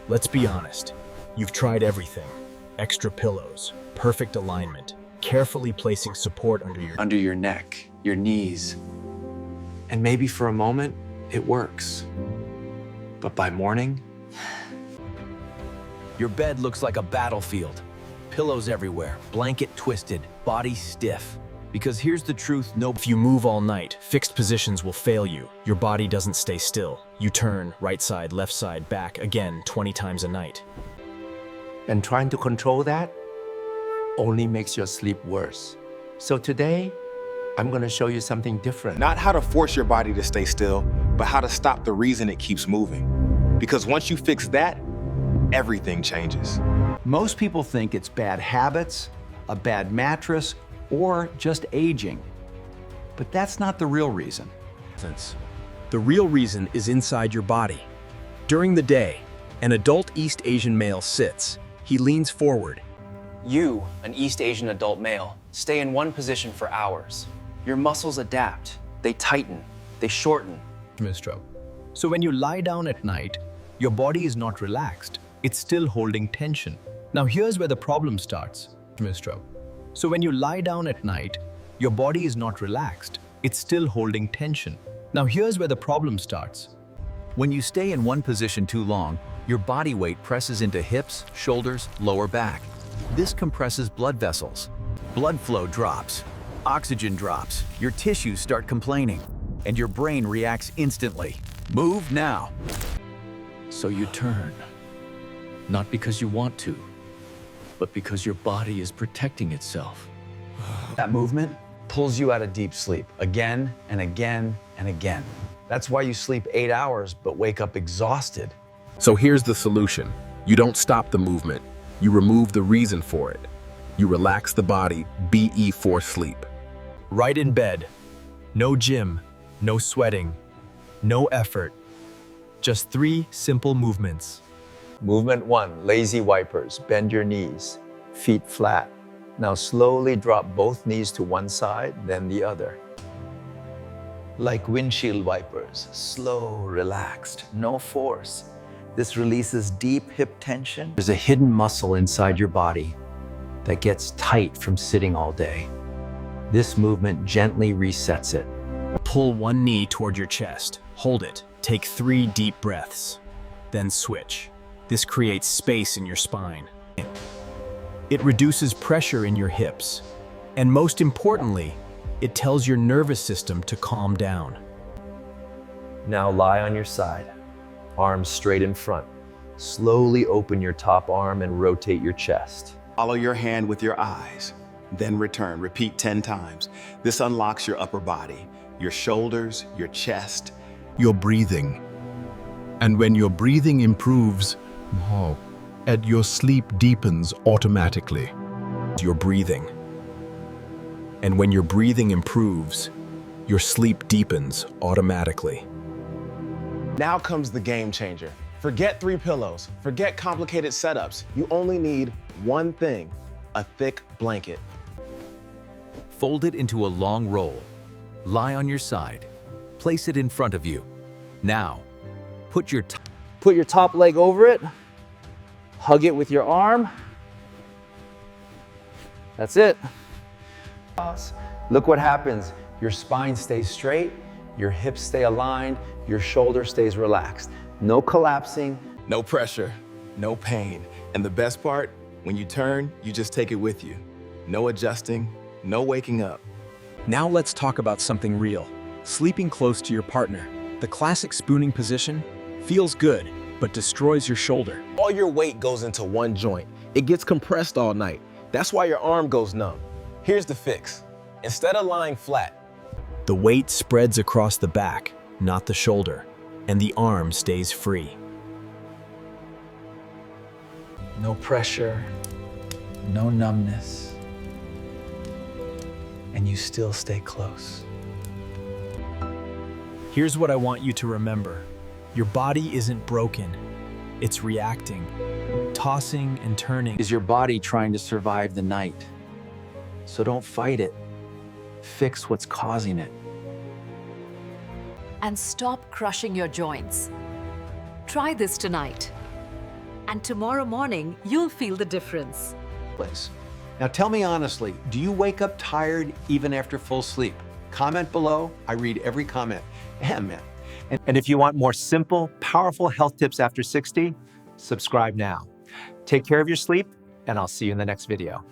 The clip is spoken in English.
Let's be honest. You've tried everything. Extra pillows, perfect alignment, carefully placing support Under your neck, your knees. And maybe for a moment, it works. But by morning, Your bed looks like a battlefield. Pillows everywhere, blanket twisted, body stiff. Because here's the truth, if you move all night, fixed positions will fail you. Your body doesn't stay still. You turn, right side, left side, back, again, 20 times a night. And trying to control that only makes your sleep worse. So today, I'm gonna show you something different. Not how to force your body to stay still, but how to stop the reason it keeps moving. Because once you fix that, everything changes. Most people think it's bad habits, a bad mattress, or just aging. But that's not the real reason. The real reason is inside your body. During the day, an adult East Asian male sits. He leans forward. you, an East Asian adult male, stay in one position for hours. Your muscles adapt, they tighten, they shorten. Stroke. So when you lie down at night, your body is not relaxed. It's still holding tension. Now here's where the problem starts. Stroke. So when you lie down at night, your body is not relaxed. It's still holding tension. Now here's where the problem starts. When you stay in one position too long, your body weight presses into hips, shoulders, lower back. This compresses blood vessels. Blood flow drops. Oxygen drops. Your tissues start complaining. And your brain reacts instantly. Move now. So you turn. Not because you want to, but because your body is protecting itself. That movement pulls you out of deep sleep again and again and again. That's why you sleep 8 hours but wake up exhausted. So here's the solution. You don't stop the movement. You remove the reason for it. You relax the body, BE for sleep. Right in bed. No gym, no sweating, no effort. Just 3 simple movements. Movement 1, lazy wipers. Bend your knees, feet flat. Now slowly drop both knees to one side, then the other. Like windshield wipers, slow, relaxed, no force. This releases deep hip tension. There's a hidden muscle inside your body that gets tight from sitting all day. This movement gently resets it. Pull one knee toward your chest. Hold it. Take 3 deep breaths. Then switch. This creates space in your spine. It reduces pressure in your hips. And most importantly, it tells your nervous system to calm down. Now lie on your side, arms straight in front. Slowly open your top arm and rotate your chest. Follow your hand with your eyes, then return. Repeat 10 times. This unlocks your upper body, your shoulders, your chest. Your breathing. And when your breathing improves, and your sleep deepens automatically. Your breathing. And when your breathing improves, your sleep deepens automatically. Now comes the game changer. Forget 3 pillows, forget complicated setups. You only need one thing, a thick blanket. Fold it into a long roll. Lie on your side. Place it in front of you. Now, put your top leg over it. Hug it with your arm. That's it. Look what happens. Your spine stays straight, your hips stay aligned, your shoulder stays relaxed. No collapsing. No pressure, no pain. And the best part, when you turn, you just take it with you. No adjusting, no waking up. Now let's talk about something real. Sleeping close to your partner. The classic spooning position feels good, but destroys your shoulder. All your weight goes into one joint. It gets compressed all night. That's why your arm goes numb. Here's the fix. Instead of lying flat, The weight spreads across the back, not the shoulder, and the arm stays free. No pressure, no numbness, and you still stay close. Here's what I want you to remember. Your body isn't broken. It's reacting, tossing and turning. Is your body trying to survive the night? So don't fight it. Fix what's causing it. And stop crushing your joints. Try this tonight. And tomorrow morning, you'll feel the difference. Place. Now tell me honestly, do you wake up tired even after full sleep? Comment below. I read every comment. Man. And if you want more simple, powerful health tips after 60, subscribe now. Take care of your sleep, and I'll see you in the next video.